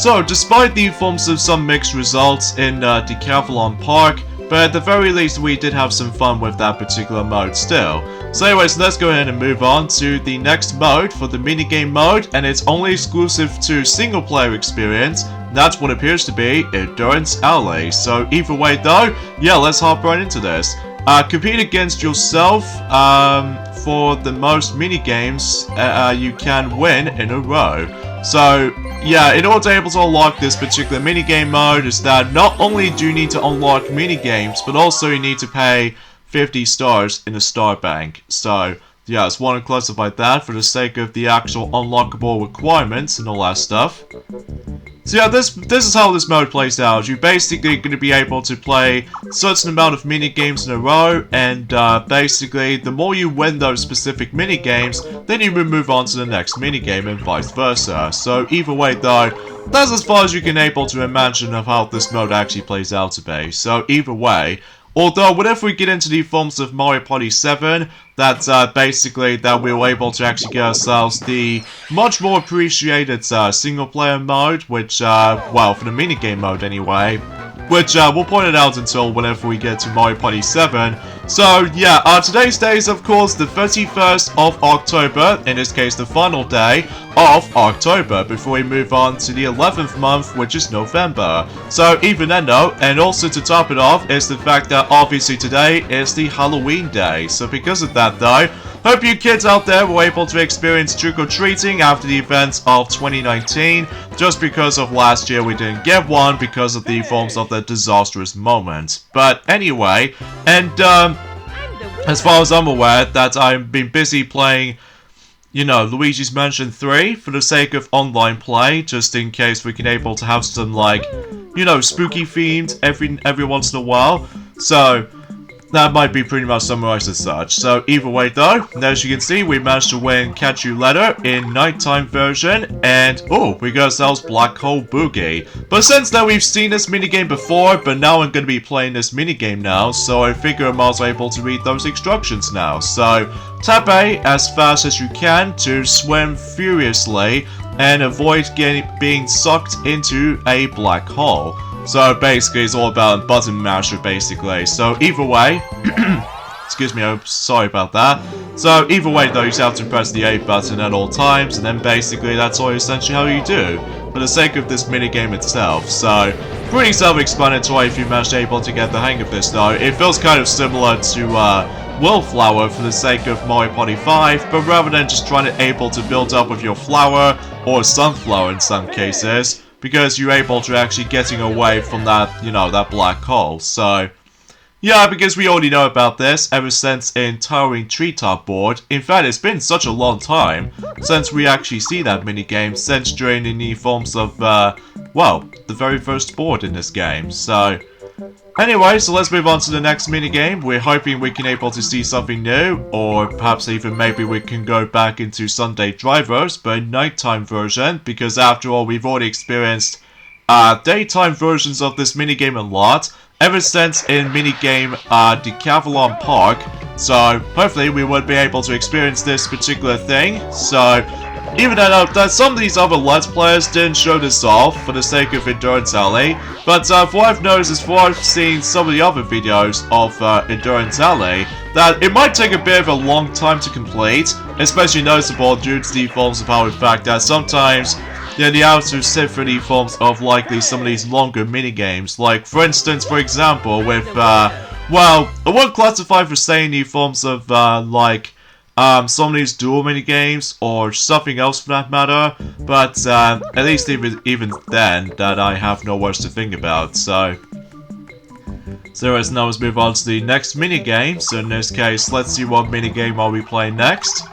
So, despite the forms of some mixed results in Decathlon Park, but at the very least we did have some fun with that particular mode still. So anyways, let's go ahead and move on to the next mode for the minigame mode, and it's only exclusive to single player experience. That's what appears to be Endurance Alley. So either way though, yeah, let's hop right into this. Compete against yourself for the most minigames you can win in a row. So yeah, in order to be able to unlock this particular minigame mode is that not only do you need to unlock minigames, but also you need to pay 50 stars in the star bank. So yeah, I just want to classify that for the sake of the actual unlockable requirements and all that stuff. So yeah, this is how this mode plays out. You're basically going to be able to play a certain amount of minigames in a row, and basically the more you win those specific minigames, then you will move on to the next minigame and vice versa. So either way though, that's as far as you can able to imagine of how this mode actually plays out to be. So either way, although whenever we get into the forms of Mario Party 7, that's basically that we were able to actually get ourselves the much more appreciated single player mode, which, well, for the minigame mode anyway, which we'll point it out until whenever we get to Mario Party 7. So yeah, today's day is of course the 31st of October, in this case the final day of October, before we move on to the 11th month, which is November. So even then though, and also to top it off, is the fact that obviously today is the Halloween day. So because of that though, hope you kids out there were able to experience trick-or-treating after the events of 2019, just because of last year we didn't get one because of the forms of the disastrous moment. But anyway, and as far as I'm aware, that I've been busy playing, you know, Luigi's Mansion 3 for the sake of online play, just in case we can able to have some, like, you know, spooky themed every once in a while. So that might be pretty much summarized as such. So either way though, as you can see, we managed to win Catch You Later in nighttime version, and oh, we got ourselves Black Hole Boogie. But since then we've seen this minigame before, but now I'm going to be playing this minigame now, so I figure I'm also able to read those instructions now. So tap A as fast as you can to swim furiously and avoid being sucked into a black hole. So basically it's all about button masher basically. So either way, excuse me, I'm sorry about that. So either way though, you just have to press the A button at all times, and then basically that's all essentially how you do, for the sake of this minigame itself. So pretty self-explanatory if you managed to able to get the hang of this though. It feels kind of similar to Wildflower for the sake of Mario Party 5, but rather than just trying to able to build up with your flower, or sunflower in some cases, because you're able to actually getting away from that, you know, that black hole. So yeah, because we already know about this ever since in Towering Treetop Board. In fact, it's been such a long time since we actually see that minigame, since during the forms of, well, the very first board in this game. So anyway, so let's move on to the next minigame. We're hoping we can able to see something new, or perhaps even maybe we can go back into Sunday Drivers, but a nighttime version, because after all, we've already experienced daytime versions of this minigame a lot, ever since in minigame Decathlon Park. So hopefully we would be able to experience this particular thing. So even though that some of these other Let's Players didn't show this off for the sake of Endurance Alley, but for what I've noticed, as far as I've seen some of the other videos of Endurance Alley, that it might take a bit of a long time to complete, especially noticeable due to the forms of how, in fact, that sometimes you have to sit through the forms of likely some of these longer minigames. Like, for instance, for example, with, well, I won't classify for saying the forms of, like, some of these dual minigames, or something else for that matter, but at least even then, that I have no words to think about. So anyways, now let's move on to the next minigame. So in this case, let's see what minigame are we playing next.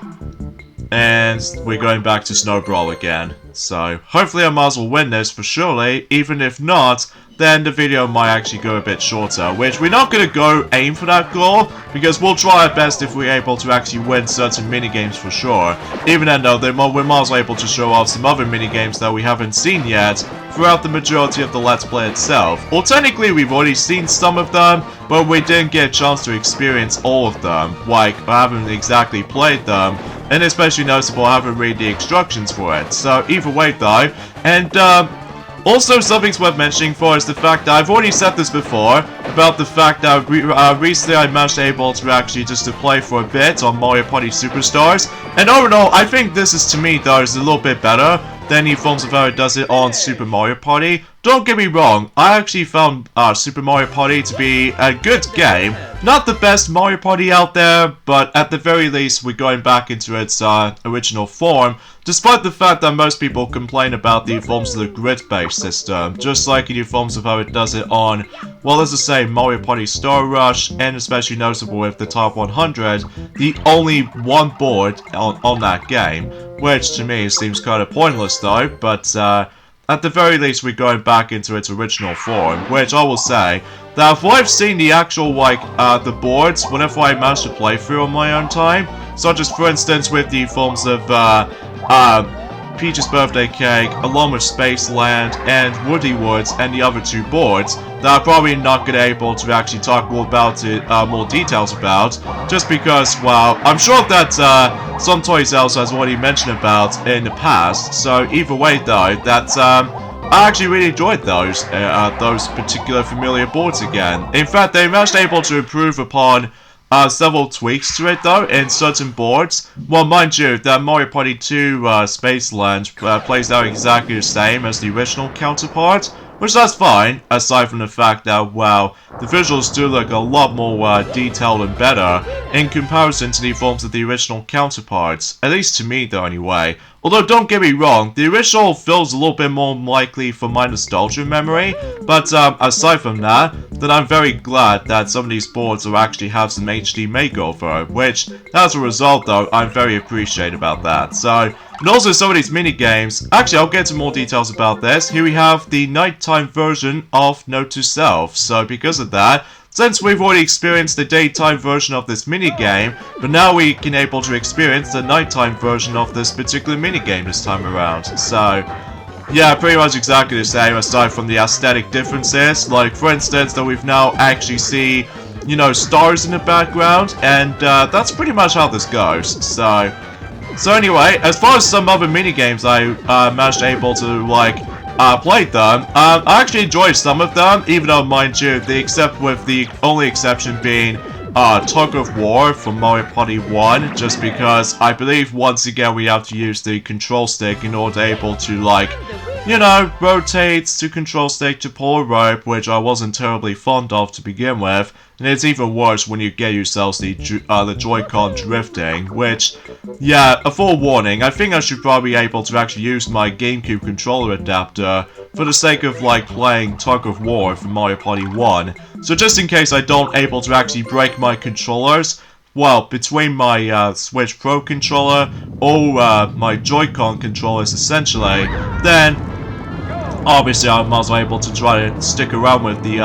And we're going back to Snow Brawl again. So hopefully I might as well win this for surely. Even if not, then the video might actually go a bit shorter, which we're not going to go aim for that goal, because we'll try our best if we're able to actually win certain minigames for sure. Even then though, we might as well able to show off some other minigames that we haven't seen yet throughout the majority of the Let's Play itself. Or technically we've already seen some of them, but we didn't get a chance to experience all of them. Like, I haven't exactly played them, and especially noticeable I haven't read the instructions for it. So either way though, and Also, something's worth mentioning for is the fact that I've already said this before, about the fact that recently I managed able to actually just to play for a bit on Mario Party Superstars, and overall, I think this is, to me though, is a little bit better than any forms of how it does it on Super Mario Party. Don't get me wrong, I actually found Super Mario Party to be a good game. Not the best Mario Party out there, but at the very least we're going back into its original form, despite the fact that most people complain about the forms of the grid-based system, just like in the forms of how it does it on, well, as I say, Mario Party Star Rush, and especially noticeable with the Top 100, the only one board on that game, which to me seems kind of pointless though, but at the very least we're going back into its original form, which I will say that if I've seen the actual, like, the boards whenever I managed to play through on my own time, such as for instance with the forms of Peach's Birthday Cake, along with Spaceland and Woody Woods and the other two boards, that I'm probably not going to be able to actually talk more about it, more details about, just because, well, I'm sure that some Toys Else has already mentioned about in the past, so either way though, that I actually really enjoyed those particular familiar boards again. In fact, they managed able to improve upon several tweaks to it though in certain boards. Well, mind you, that Mario Party 2 Spaceland plays out exactly the same as the original counterpart, which that's fine, aside from the fact that, well, the visuals do look a lot more detailed and better in comparison to the forms of the original counterparts, at least to me though anyway. Although, don't get me wrong, the original feels a little bit more likely for my nostalgia memory, but aside from that, then I'm very glad that some of these boards will actually have some HD makeover, which, as a result though, I'm very appreciative about that. So, and also some of these mini-games, actually I'll get into more details about this. Here we have the nighttime version of Note to Self, so because of that, since we've already experienced the daytime version of this minigame, but now we can able to experience the nighttime version of this particular minigame this time around. So, yeah, pretty much exactly the same aside from the aesthetic differences. Like, for instance, that we've now actually see, you know, stars in the background, and that's pretty much how this goes. So anyway, as far as some other minigames I managed able to, like, played them, I actually enjoyed some of them, even though, mind you, the only exception being Tug of War from Mario Party 1, just because I believe once again we have to use the control stick in order able to, like, you know, rotate to control stick to pull a rope, which I wasn't terribly fond of to begin with. And it's even worse when you get yourselves the Joy-Con drifting, which, yeah, a full warning, I think I should probably be able to actually use my GameCube controller adapter for the sake of, like, playing Tug of War from Mario Party 1. So just in case I don't able to actually break my controllers, well, between my Switch Pro controller or my Joy-Con controllers essentially, then obviously I'm also able to try to stick around with the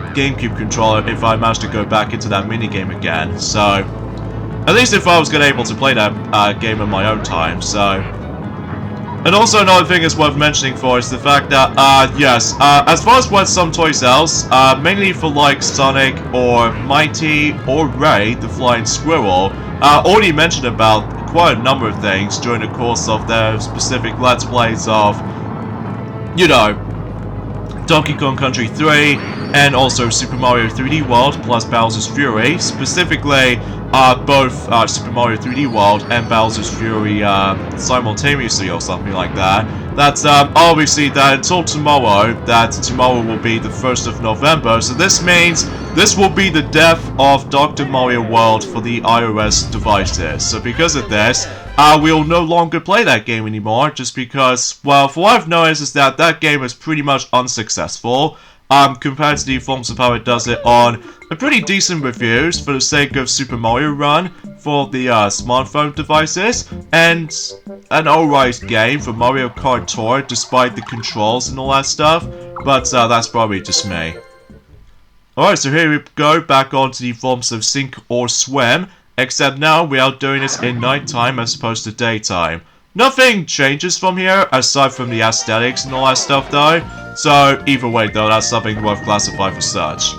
GameCube controller if I manage to go back into that minigame again. So, at least if I was going to able to play that game in my own time, so. And also another thing is worth mentioning for is the fact that, yes, as far as what some Toys Else, mainly for like Sonic or Mighty or Ray, the Flying Squirrel, already mentioned about quite a number of things during the course of their specific Let's Plays of, you know, Donkey Kong Country 3, and also Super Mario 3D World plus Bowser's Fury, specifically both Super Mario 3D World and Bowser's Fury simultaneously or something like that. That's obviously that until tomorrow, will be the 1st of November, so this means this will be the death of Dr. Mario World for the iOS devices. So because of this, we'll no longer play that game anymore, just because, well, for what I've noticed is that that game is pretty much unsuccessful, compared to the forms of how it does it on a pretty decent reviews for the sake of Super Mario Run for the smartphone devices, and an alright game for Mario Kart Tour despite the controls and all that stuff, but that's probably just me. Alright, so here we go, back onto the forms of Sink or Swim, except now we are doing this in nighttime as opposed to daytime. Nothing changes from here, aside from the aesthetics and all that stuff though, so either way though, that's something worth classifying for such.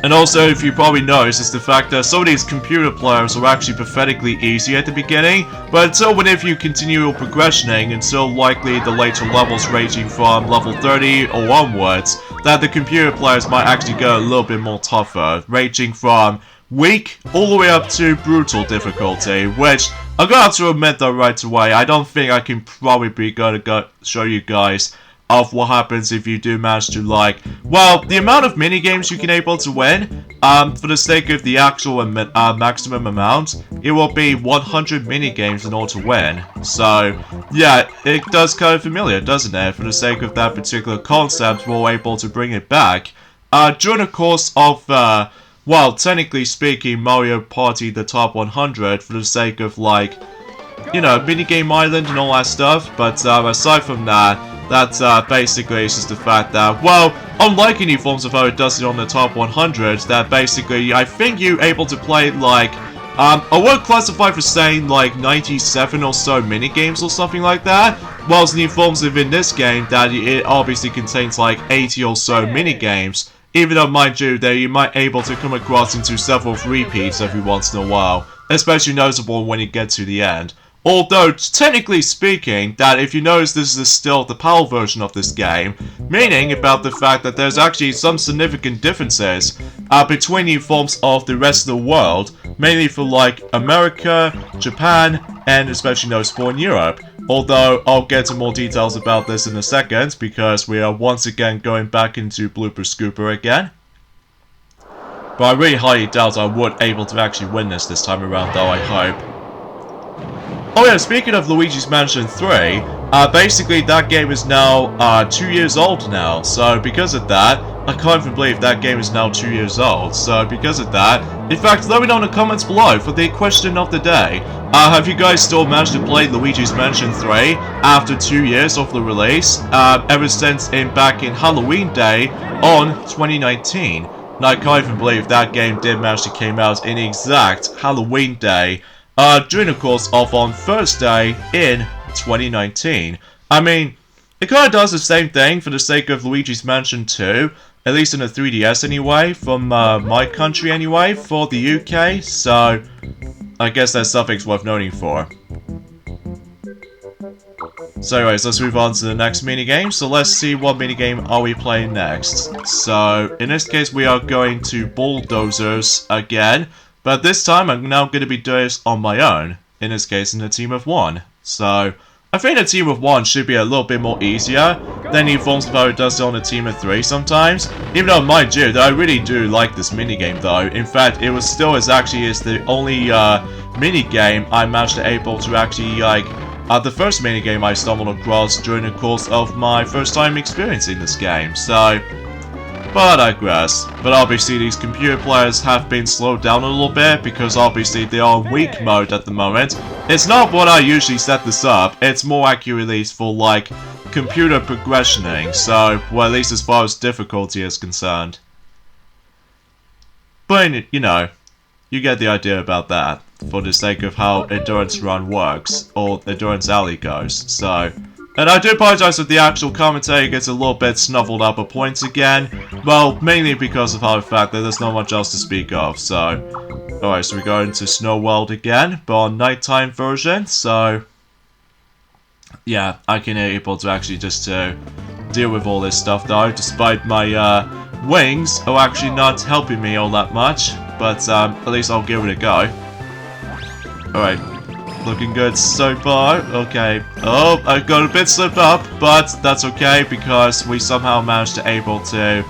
And also, if you probably noticed, is the fact that some of these computer players are actually pathetically easy at the beginning, but until whenever you continue your progressioning, until likely the later levels ranging from level 30 or onwards, that the computer players might actually go a little bit more tougher, ranging from weak all the way up to brutal difficulty, which I'm gonna have to admit though right away, I don't think I can probably be go show you guys of what happens if you do manage to, like, well, the amount of minigames you can able to win, for the sake of the actual maximum amount, it will be 100 minigames in order to win. So, yeah, it does kind of familiar, doesn't it? For the sake of that particular concept, we're able to bring it back. During the course of, well, technically speaking, Mario Party the Top 100, for the sake of, like, you know, minigame island and all that stuff, but aside from that, basically is just the fact that, well, unlike any forms of how it does it on the top 100, that basically, I think you're able to play, like, I would classify for saying, like, 97 or so minigames or something like that, whilst in the forms of in this game, that it obviously contains, like, 80 or so minigames, even though, mind you, that you might able to come across into several repeats every once in a while, especially noticeable when you get to the end. Although, technically speaking, that if you notice this is still the PAL version of this game, meaning about the fact that there's actually some significant differences between the forms of the rest of the world, mainly for like America, Japan, and especially noticeable in Europe. Although, I'll get to more details about this in a second, because we are once again going back into Blooper Scooper again. But I really highly doubt I would able to actually win this time around though, I hope. Oh yeah, speaking of Luigi's Mansion 3, basically that game is now 2 years old now, so because of that, I can't even believe that game is now 2 years old, so because of that, in fact, let me know in the comments below for the question of the day. Have you guys still managed to play Luigi's Mansion 3 after 2 years of the release, ever since back in Halloween Day on 2019? And I can't even believe that game did manage to came out in exact Halloween Day, during the course of on Thursday in 2019. I mean, it kind of does the same thing for the sake of Luigi's Mansion 2, at least in the 3DS anyway, from my country anyway, for the UK, so I guess that's something worth noting for. So anyways, let's move on to the next minigame. So let's see what minigame are we playing next. So, in this case we are going to Bulldozers again. But this time, I'm now going to be doing this on my own. In this case, in a team of 1. So, I think a team of 1 should be a little bit more easier than the forms of how it does it on a team of 3 sometimes. Even though, mind you, that I really do like this minigame though. In fact, it was still as actually is the only minigame I managed to able to actually, like, the first minigame I stumbled across during the course of my first time experiencing this game. So, but I digress. But obviously these computer players have been slowed down a little bit because obviously they are in weak mode at the moment. It's not what I usually set this up, it's more accurately for like computer progressioning, so well at least as far as difficulty is concerned. But you know, you get the idea about that for the sake of how Endurance Run works, or Endurance Alley goes, so. And I do apologize if the actual commentary gets a little bit snuffled up at points again. Well, mainly because of how the fact that there's not much else to speak of, so. Alright, so we go into Snow World again, but on nighttime version, so. Yeah, I can able to actually just deal with all this stuff though, despite my wings are actually not helping me all that much. But at least I'll give it a go. Alright. Looking good so far. Okay. Oh, I got a bit slipped up, but that's okay because we somehow managed to able to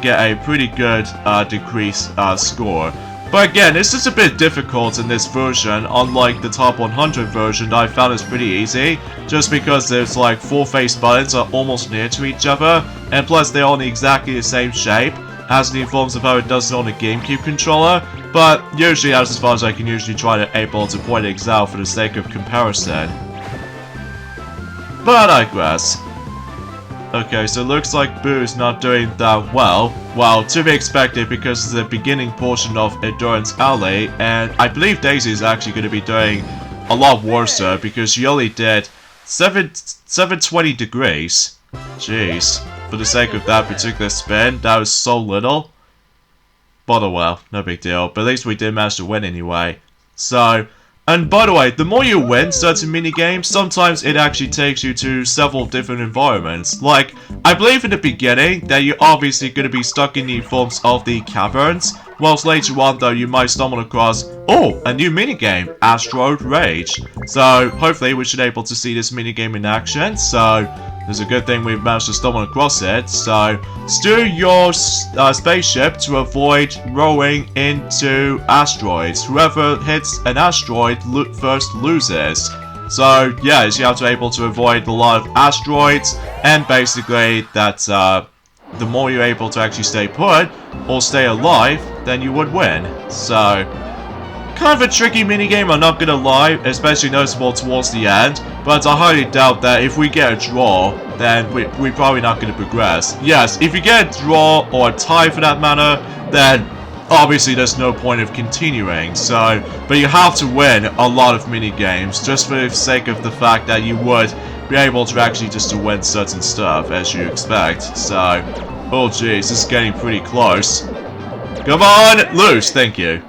get a pretty good decrease score. But again, it's just a bit difficult in this version, unlike the top 100 version I found is pretty easy, just because there's like 4 face buttons are almost near to each other, and plus they're on exactly the same shape as the forms of how it does it on the GameCube controller, but usually that's as far as I can usually try to able to point things out for the sake of comparison. But I digress. Okay, so it looks like Boo's not doing that well. Well, to be expected because it's the beginning portion of Endurance Alley, and I believe Daisy is actually going to be doing a lot worse because she only did 720 degrees. Jeez. For the sake of that particular spin, that was so little. But oh well, no big deal. But at least we did manage to win anyway. So, and by the way, the more you win certain minigames, sometimes it actually takes you to several different environments. Like, I believe in the beginning that you're obviously going to be stuck in the forms of the caverns, whilst later on though you might stumble across, oh, a new minigame, Astro Rage. So, hopefully we should be able to see this minigame in action, so there's a good thing we've managed to stumble across it. So, steer your spaceship to avoid rolling into asteroids. Whoever hits an asteroid first loses. So, yeah, you have to be able to avoid a lot of asteroids, and basically that's the more you're able to actually stay put or stay alive, then you would win. So, kind of a tricky minigame, I'm not gonna lie, especially noticeable towards the end, but I highly doubt that if we get a draw, then we're probably not gonna progress. Yes, if you get a draw, or a tie for that matter, then obviously there's no point of continuing, so, but you have to win a lot of minigames, just for the sake of the fact that you would be able to actually just to win certain stuff, as you expect, so, oh jeez, this is getting pretty close. Come on, lose, thank you.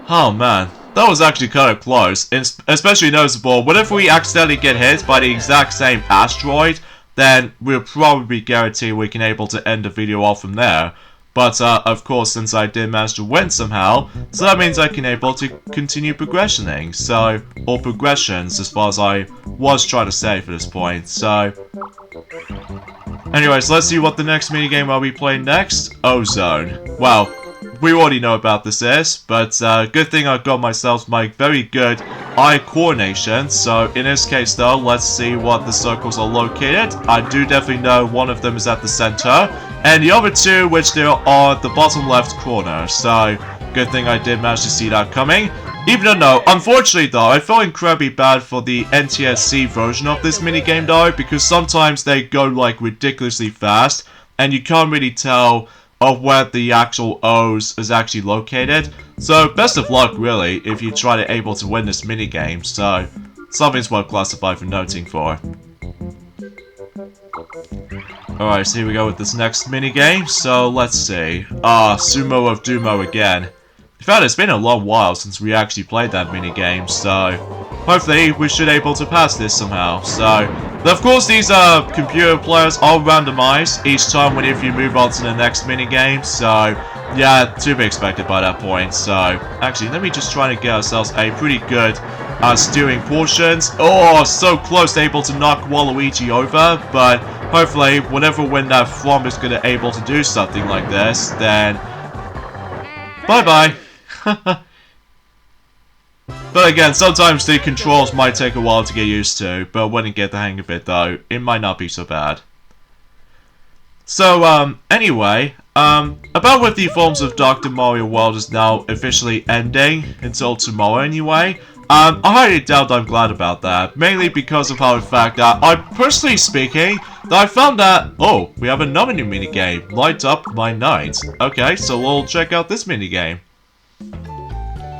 Oh man, that was actually kind of close, especially noticeable. Whenever we accidentally get hit by the exact same asteroid, then we'll probably guarantee we can able to end the video off from there. But of course, since I did manage to win somehow, so that means I can able to continue progressioning. So, or progressions, as far as I was trying to say for this point. So, anyways, let's see what the next minigame I'll be playing next. Ozone. Well, we already know about this is, but good thing I got myself my very good eye coordination. So in this case though, let's see what the circles are located. I do definitely know one of them is at the center, and the other two, which they are at the bottom left corner. So good thing I did manage to see that coming. Even though, no, unfortunately though, I felt incredibly bad for the NTSC version of this minigame though, because sometimes they go like ridiculously fast, and you can't really tell of where the actual O's is actually located. So best of luck really if you try to able to win this minigame, so something's well classified for noting for. Alright, so here we go with this next minigame, so let's see. Sumo of Dumo again. In fact, it's been a long while since we actually played that minigame, so hopefully we should able to pass this somehow. So, of course these computer players are randomized each time if you move on to the next minigame, so yeah, to be expected by that point. So, actually, let me just try to get ourselves a pretty good steering portions. Oh, so close to able to knock Waluigi over, but hopefully, whenever when that Flom is gonna able to do something like this, then bye-bye. But again, sometimes the controls might take a while to get used to, but when you get the hang of it though, it might not be so bad. So, anyway, about with the forms of Dr. Mario World is now officially ending, until tomorrow anyway. I highly doubt I'm glad about that, mainly because of how the fact that, personally speaking, that I found that, oh, we have another new minigame, Light Up My Night. Okay, so we'll check out this minigame.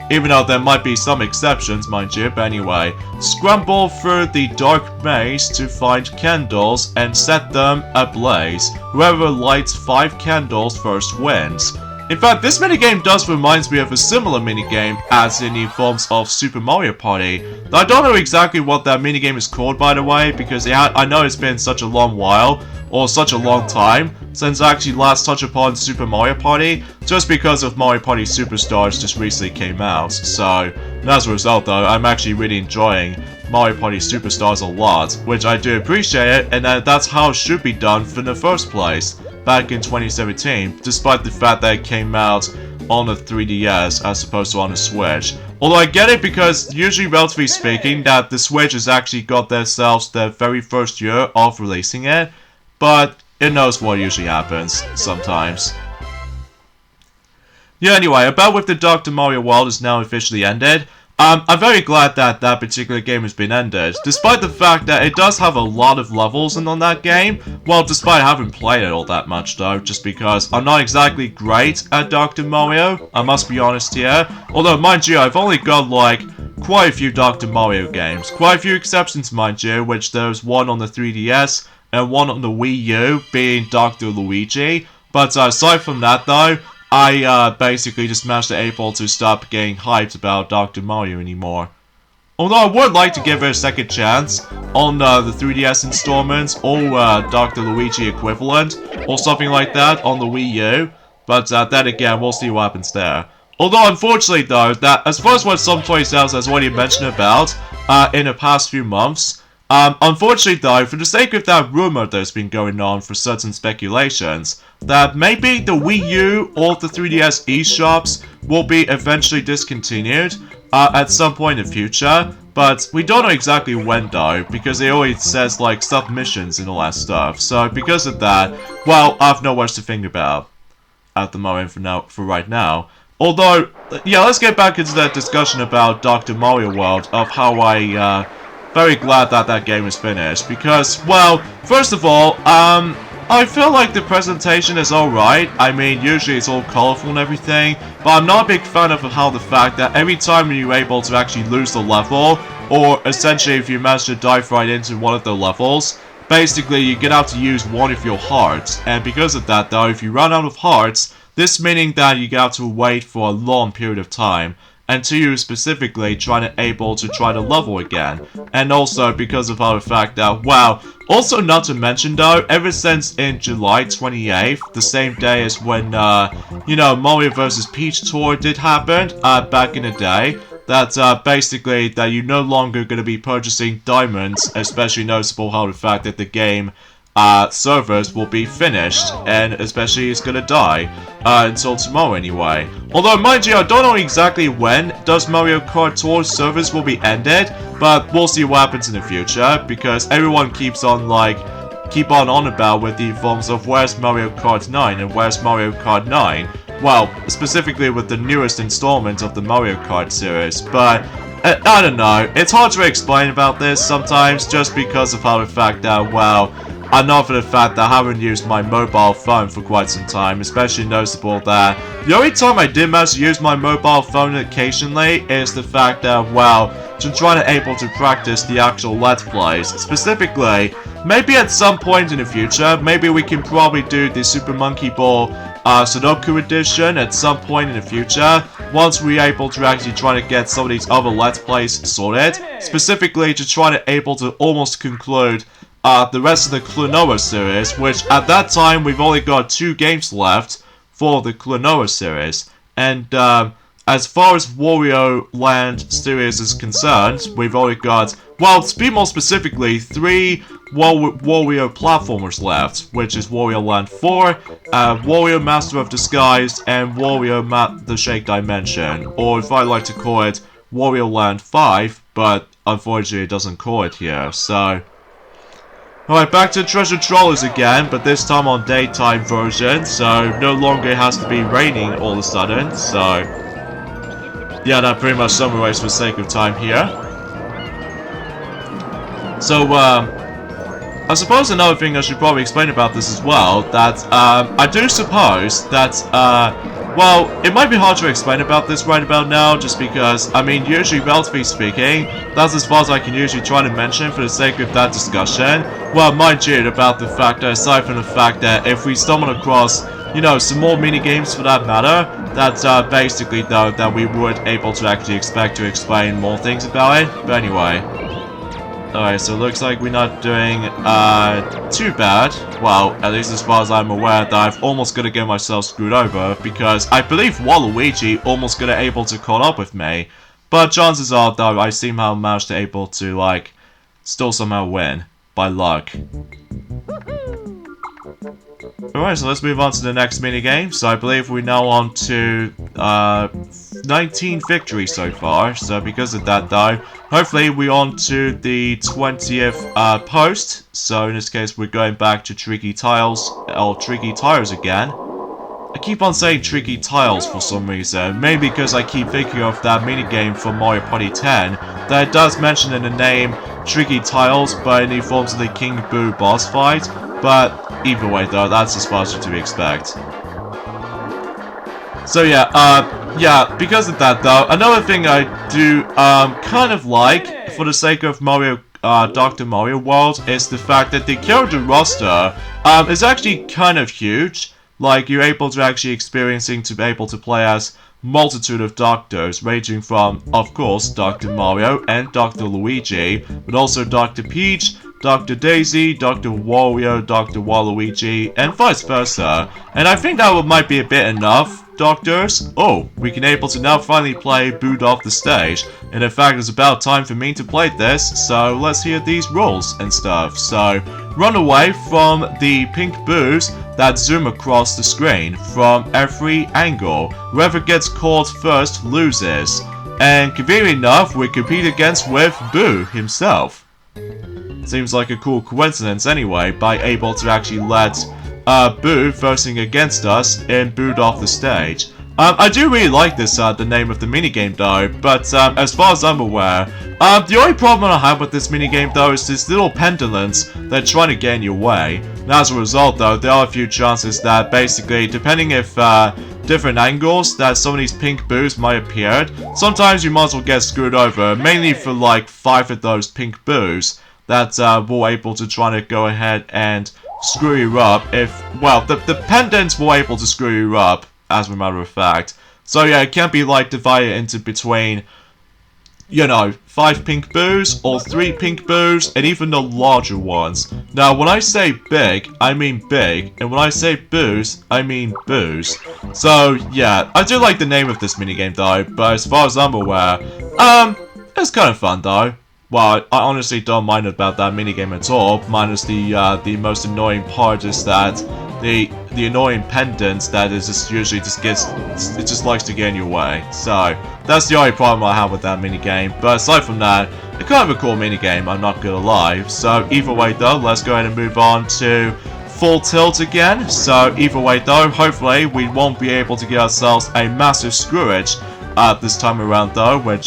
Even though there might be some exceptions, mind you, but anyway. Scramble through the dark maze to find candles and set them ablaze. Whoever lights 5 candles first wins. In fact, this minigame does remind me of a similar minigame as in the forms of Super Mario Party. I don't know exactly what that minigame is called, by the way, because I know it's been such a long while, or such a long time, since I actually last touched upon Super Mario Party, just because of Mario Party Superstars just recently came out. So, as a result though, I'm actually really enjoying Mario Party Superstars a lot, which I do appreciate it, and that's how it should be done from the first place, back in 2017, despite the fact that it came out on the 3DS as opposed to on the Switch. Although I get it because, usually relatively speaking, that the Switch has actually got themselves their very first year of releasing it, but it knows what usually happens, sometimes. Yeah, anyway, about with the Dr. Mario World is now officially ended. I'm very glad that that particular game has been ended, despite the fact that it does have a lot of levels in on that game. Well, despite I haven't played it all that much though, just because I'm not exactly great at Dr. Mario, I must be honest here. Although, mind you, I've only got like quite a few Dr. Mario games. Quite a few exceptions, mind you, which there's one on the 3DS and one on the Wii U, being Dr. Luigi. But aside from that though, I basically just managed to able to stop getting hyped about Dr. Mario anymore. Although I would like to give it a second chance on the 3DS installments or Dr. Luigi equivalent or something like that on the Wii U. But then again, we'll see what happens there. Although unfortunately though, that as far as what some toy sales has already mentioned about in the past few months, unfortunately though, for the sake of that rumor that's been going on for certain speculations, that maybe the Wii U or the 3DS eShops will be eventually discontinued at some point in the future, but we don't know exactly when though, because it always says like submissions and all that stuff, so because of that, well, I have no much to think about at the moment for right now. Although, yeah, let's get back into that discussion about Dr. Mario World, of how very glad that that game is finished, because, well, first of all, I feel like the presentation is alright. I mean, usually it's all colorful and everything, but I'm not a big fan of how the fact that every time you're able to actually lose the level, or essentially if you manage to dive right into one of the levels, basically you get out to use one of your hearts, and because of that though, if you run out of hearts, this meaning that you have to wait for a long period of time until you specifically try to level again. And also because of the fact that, wow, also not to mention though, ever since in July 28th, the same day as when, you know, Mario vs. Peach Tour did happen, back in the day, that basically that you're no longer going to be purchasing diamonds, especially noticeable how the fact that the game servers will be finished, and especially it's gonna die until tomorrow anyway. Although, mind you, I don't know exactly when does Mario Kart Tour servers will be ended, but we'll see what happens in the future, because everyone keeps on on about with the forms of where's Mario Kart 9 and where's Mario Kart 9. Well, specifically with the newest installment of the Mario Kart series, but I don't know, it's hard to explain about this sometimes just because of how the fact that, well, I know for the fact that I haven't used my mobile phone for quite some time, especially noticeable that the only time I did manage to use my mobile phone occasionally is the fact that, well, to try to able to practice the actual Let's Plays. Specifically, maybe at some point in the future, maybe we can probably do the Super Monkey Ball Sudoku edition at some point in the future, once we're able to actually try to get some of these other Let's Plays sorted, specifically to try to able to almost conclude the rest of the Klonoa series, which at that time we've only got 2 games left for the Klonoa series. And as far as Wario Land series is concerned, we've only got, well, to be more specifically, 3 Wario platformers left, which is Wario Land 4, Wario Master of Disguise, and Wario the Shake Dimension, or if I like to call it, Wario Land 5, but unfortunately it doesn't call it here, so... Alright, back to Treasure Trollers again, but this time on daytime version, so no longer it has to be raining all of a sudden, so... Yeah, that pretty much summarizes for the sake of time here. So, I suppose another thing I should probably explain about this as well, that, I do suppose that, well, it might be hard to explain about this right about now, just because, I mean, usually, relatively speaking, that's as far as I can usually try to mention for the sake of that discussion. Well, mind you, about the fact that, aside from the fact that if we stumble across, you know, some more mini-games for that matter, that's, basically, though, that we would able to actually expect to explain more things about it. But anyway. Alright, so it looks like we're not doing, too bad. Well, at least as far as I'm aware, that I've almost gonna get myself screwed over, because I believe Waluigi almost gonna able to caught up with me. But chances are, though, I somehow managed to able to, like, still somehow win. By luck. Alright, so let's move on to the next minigame. So I believe we're now on to 19 victories so far. So because of that though, hopefully we're on to the 20th post. So in this case we're going back to Tricky Tiles, or Tricky Tires again. I keep on saying Tricky Tiles for some reason, maybe because I keep thinking of that minigame from Mario Party 10, that it does mention in the name Tricky Tiles, but in the forms of the King Boo boss fight. But either way though, that's as far as to expect. So yeah, because of that though, another thing I do kind of like, for the sake of Mario Dr. Mario World, is the fact that the character roster is actually kind of huge. Like, you're able to actually experiencing to be able to play as multitude of doctors, ranging from, of course, Dr. Mario and Dr. Luigi, but also Dr. Peach, Dr. Daisy, Dr. Wario, Dr. Waluigi, and vice versa. And I think that might be a bit enough, doctors. Oh, we can able to now finally play Booed Off the Stage. And in fact, it's about time for me to play this, so let's hear these rules and stuff. So, run away from the pink boos that zoom across the screen from every angle. Whoever gets caught first loses. And conveniently enough, we compete against with Boo himself. Seems like a cool coincidence anyway, by able to actually let Boo versing against us in Booed Off the Stage. I do really like this, the name of the minigame though, but as far as I'm aware, the only problem I have with this minigame though is these little pendulums that are trying to get in your way. And as a result though, there are a few chances that basically, depending if different angles that some of these pink boos might appear, sometimes you might as well get screwed over, mainly for like 5 of those pink boos that will able to try to go ahead and screw you up if, well, the pendants will able to screw you up, as a matter of fact. So yeah, it can't be like divided into between, you know, 5 pink boos or 3 pink boos and even the larger ones. Now, when I say big, I mean big, and when I say boos, I mean boos. So yeah, I do like the name of this minigame though, but as far as I'm aware, it's kind of fun though. Well, I honestly don't mind about that minigame at all, minus the most annoying part is that the annoying pendants that is just usually just gets, it just likes to get in your way. So, that's the only problem I have with that minigame, but aside from that, it's kind of a cool minigame, I'm not gonna lie. So, either way though, let's go ahead and move on to Full Tilt again. So, either way though, hopefully we won't be able to get ourselves a massive screwage this time around though, which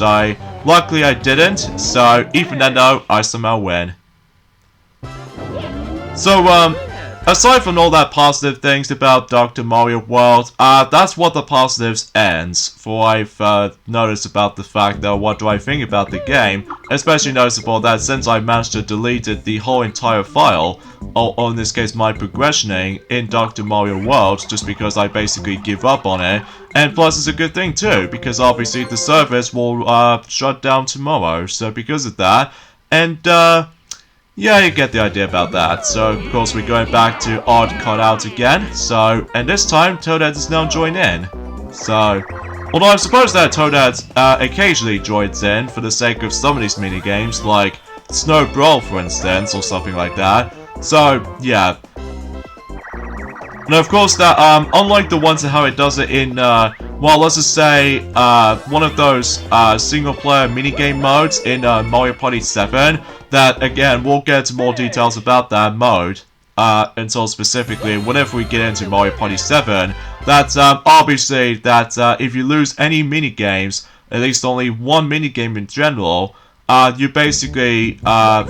luckily I didn't, so even then though, I somehow win. So, aside from all that positive things about Dr. Mario World, that's what the positives ends. For I've noticed about the fact that what do I think about the game, especially noticeable that since I managed to delete the whole entire file, or in this case my progressioning in Dr. Mario World, just because I basically give up on it. And plus it's a good thing too, because obviously the service will shut down tomorrow, so because of that, and yeah, you get the idea about that. So, of course, we're going back to Odd Cutout again. So, and this time, Toadette is now joined in. So, although I suppose that Toadette occasionally joins in for the sake of some of these minigames, like Snow Brawl, for instance, or something like that. So, yeah. And of course, that unlike the ones and how it does it in, well, let's just say, one of those single-player minigame modes in Mario Party 7, that, again, we'll get into more details about that mode until specifically whenever we get into Mario Party 7, that obviously that if you lose any minigames, at least only one minigame in general, you basically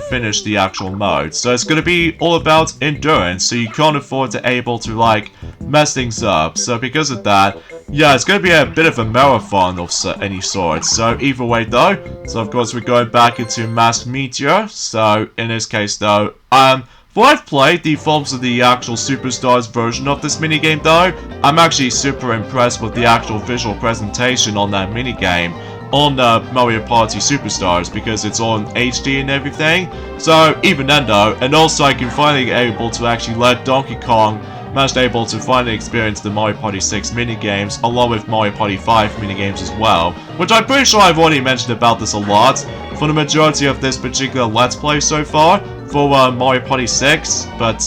finish the actual mode. So it's going to be all about endurance, so you can't afford to able to like mess things up. So because of that, yeah, it's going to be a bit of a marathon of any sort. So either way though, so of course we're going back into Masked Meteor. So in this case though, for I've played the forms of the actual Superstars version of this minigame though, I'm actually super impressed with the actual visual presentation on that minigame on Mario Party Superstars, because it's on HD and everything. So even then though, and also I can finally get able to actually let Donkey Kong manage able to finally experience the Mario Party 6 minigames, along with Mario Party 5 minigames as well, which I'm pretty sure I've already mentioned about this a lot for the majority of this particular Let's Play so far for Mario Party 6, but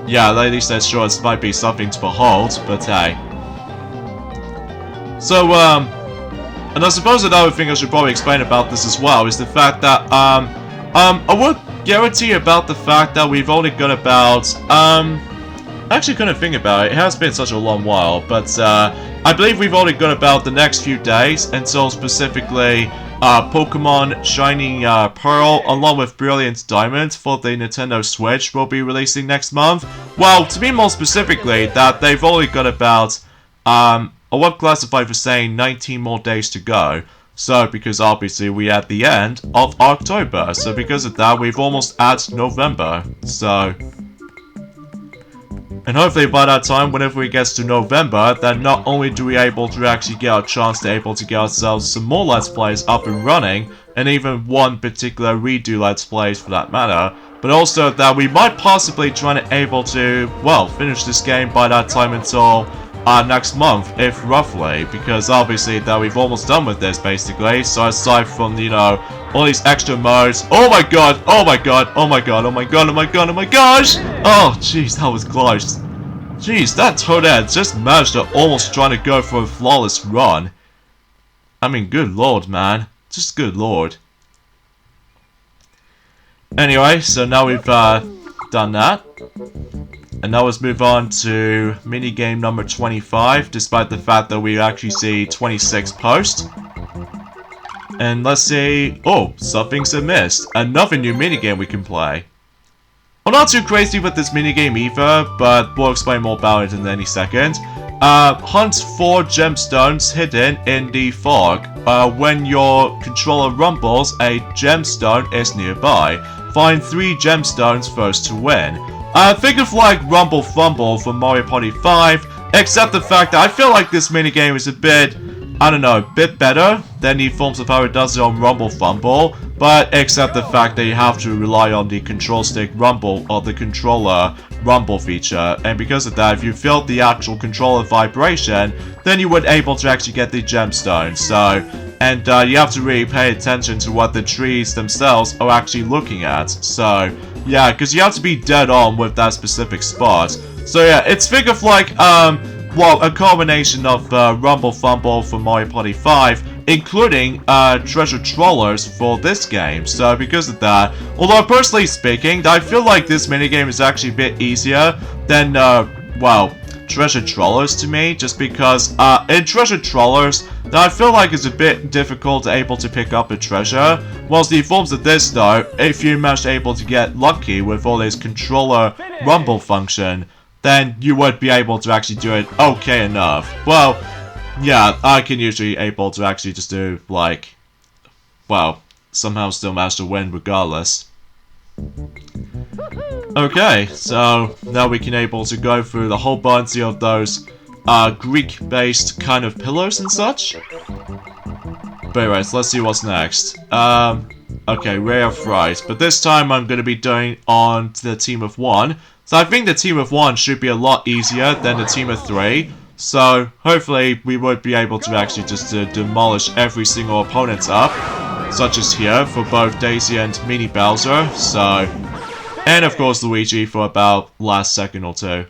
yeah, at least that's sure it might be something to behold, but hey. So, and I suppose another thing I should probably explain about this as well is the fact that, I would guarantee about the fact that we've only got about, I actually couldn't think about it, it has been such a long while, but, I believe we've only got about the next few days until specifically, Pokemon Shining Pearl along with Brilliant Diamond for the Nintendo Switch will be releasing next month. Well, to be more specifically, that they've only got about, I would classify for saying 19 more days to go. So, because obviously we're at the end of October, so because of that we've almost at November, so... And hopefully by that time, whenever it gets to November, that not only do we able to actually get a chance to able to get ourselves some more Let's Plays up and running, and even one particular redo Let's Plays for that matter, but also that we might possibly try to able to, well, finish this game by that time until next month, if roughly, because obviously that we've almost done with this basically, so aside from, you know, all these extra modes. Oh my god, oh my god, oh my god, oh my god, oh my god, oh my gosh! Oh jeez, that was close. Jeez, that Toadette just managed to almost try to go for a flawless run. I mean, good lord, man. Just good lord. Anyway, so now we've done that. And now let's move on to minigame number 25, despite the fact that we actually see 26 posts. And let's see... Oh, something's amiss. Another new minigame we can play. Well, not too crazy with this minigame either, but we'll explain more about it in any second. Hunt for gemstones hidden in the fog. When your controller rumbles, a gemstone is nearby. Find 3 gemstones first to win. Think of like Rumble Fumble from Mario Party 5, except the fact that I feel like this minigame is a bit, I don't know, a bit better than the forms of how it does it on Rumble Fumble, but except the fact that you have to rely on the control stick rumble or the controller rumble feature, and because of that, if you felt the actual controller vibration, then you would able to actually get the gemstones. So, and you have to really pay attention to what the trees themselves are actually looking at. So, yeah, because you have to be dead on with that specific spot. So yeah, it's think of like, well, a combination of Rumble Fumble for Mario Party 5, including treasure trawlers for this game. So because of that, although personally speaking, I feel like this minigame is actually a bit easier than, well, treasure trawlers to me, just because in treasure trawlers, I feel like it's a bit difficult able to pick up a treasure, whilst the forms of this though, if you manage able to get lucky with all this controller rumble function, then you would be able to actually do it okay enough. Well, yeah, I can usually able to actually just do, like, well, somehow still manage to win regardless. Okay, so now we can able to go through the whole bunch of those Greek-based kind of pillars and such. But anyways, let's see what's next. Okay, Ray of Fright, but this time I'm going to be doing on the team of 1. So I think the team of 1 should be a lot easier than the team of 3. So hopefully we would be able to actually just demolish every single opponent up, such as here for both Daisy and Mini Bowser. So, and of course Luigi for about last second or two.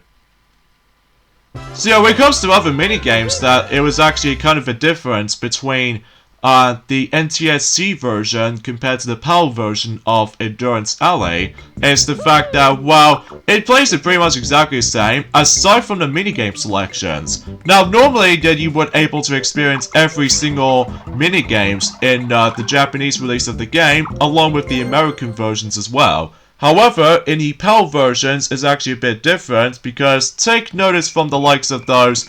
So yeah, when it comes to other minigames, that it was actually kind of a difference between the NTSC version compared to the PAL version of Endurance Alley is the fact that, well, it plays it pretty much exactly the same, aside from the minigame selections. Now, normally that you would able to experience every single minigames in the Japanese release of the game, along with the American versions as well. However, in the PAL versions, it's actually a bit different, because take notice from the likes of those,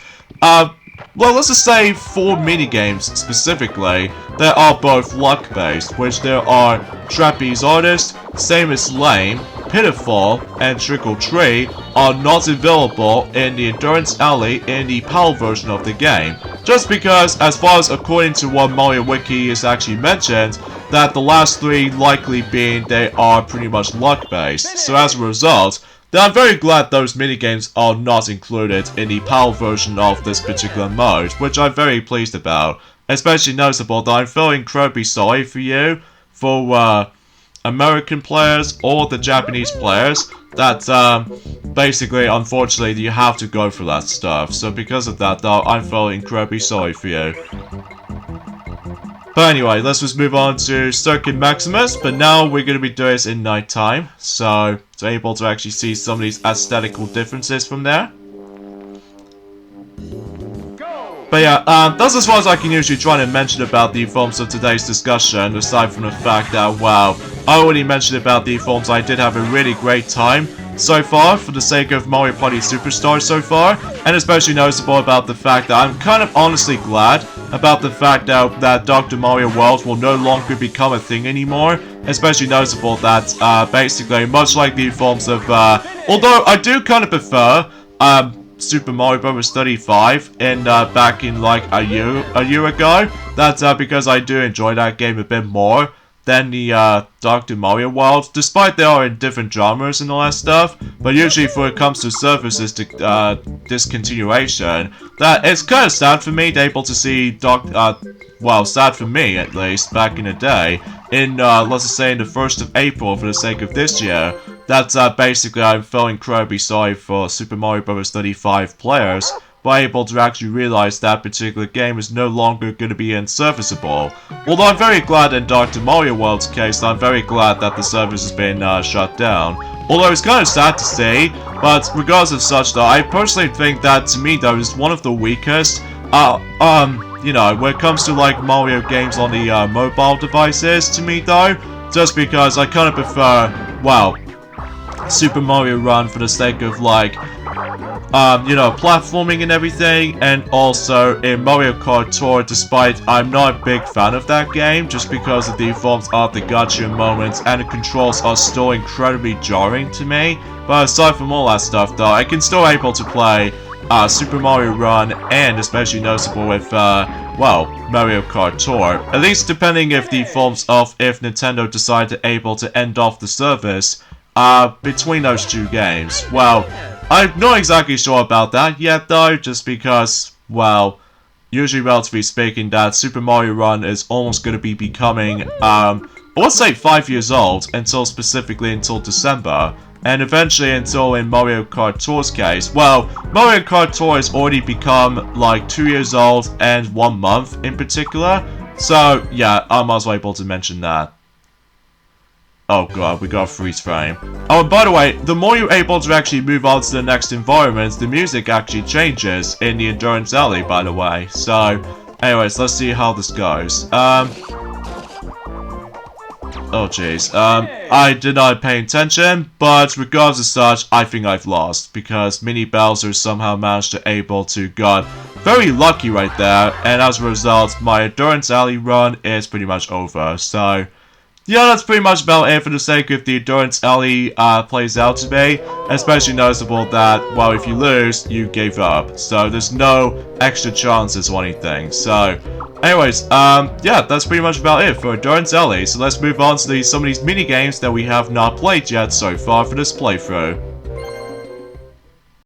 well, let's just say 4 minigames specifically that are both luck-based, which there are Trapeze Artist, Same as Lame, Pitfall, and Trick or Treat are not available in the Endurance Alley in the PAL version of the game. Just because, as far as according to what Mario Wiki is actually mentioned, that the last 3 likely being they are pretty much luck-based. So as a result, I'm very glad those minigames are not included in the PAL version of this particular mode, which I'm very pleased about. Especially noticeable that I'm feeling incredibly sorry for you, for American players or the Japanese players, that basically, unfortunately, you have to go through that stuff. So because of that, though, I'm feeling incredibly sorry for you. But anyway, let's just move on to Circuit Maximus, but now we're going to be doing this in nighttime, so to able to actually see some of these aesthetical differences from there. But yeah, that's as far as I can usually try to mention about the forms of today's discussion, aside from the fact that, wow, I already mentioned about the forms. I did have a really great time so far, for the sake of Mario Party Superstar so far, and especially noticeable about the fact that I'm kind of honestly glad about the fact that Dr. Mario World will no longer become a thing anymore, especially noticeable that, basically, much like the forms of, although I do kind of prefer Super Mario Bros. 35 in back in like a year ago. That's because I do enjoy that game a bit more than the Dr. Mario World, despite they are in different genres and all that stuff. But usually when it comes to services discontinuation, that it's kind of sad for me to able to see well, sad for me at least, back in the day, in let's just say in the 1st of April for the sake of this year, that basically I feel incredibly sorry for Super Mario Bros. 35 players, but able to actually realize that particular game is no longer going to be unserviceable. Although I'm very glad in Dr. Mario World's case, I'm very glad that the service has been shut down. Although it's kind of sad to see, but regardless of such though, I personally think that to me though is one of the weakest, you know, when it comes to like Mario games on the mobile devices to me though, just because I kind of prefer, well, Super Mario Run for the sake of like, you know, platforming and everything, and also in Mario Kart Tour, despite I'm not a big fan of that game, just because of the forms of the gotcha moments and the controls are still incredibly jarring to me. But aside from all that stuff though, I can still able to play Super Mario Run, and especially noticeable with, well, Mario Kart Tour. At least depending if the forms of if Nintendo decide to able to end off the service between those two games. Well, I'm not exactly sure about that yet though, just because, well, usually relatively speaking, that Super Mario Run is almost going to be becoming, I would say 5 years old, specifically until December. And eventually until in Mario Kart Tour's case, well, Mario Kart Tour has already become like 2 years old and 1 month in particular. So yeah, I'm also able to mention that. Oh god, we got a freeze frame. Oh, and by the way, the more you're able to actually move on to the next environment, the music actually changes in the Endurance Alley, by the way. So, anyways, let's see how this goes. Oh jeez, I did not pay attention, but regardless of such, I think I've lost, because Mini Bowser somehow managed to able to got very lucky right there, and as a result, my Endurance Alley run is pretty much over. So, yeah, that's pretty much about it for the sake of the Endurance Alley plays out today. Especially noticeable that, well, if you lose, you gave up. So there's no extra chances or anything. So, anyways, yeah, that's pretty much about it for Endurance Alley. So let's move on to some of these mini games that we have not played yet so far for this playthrough.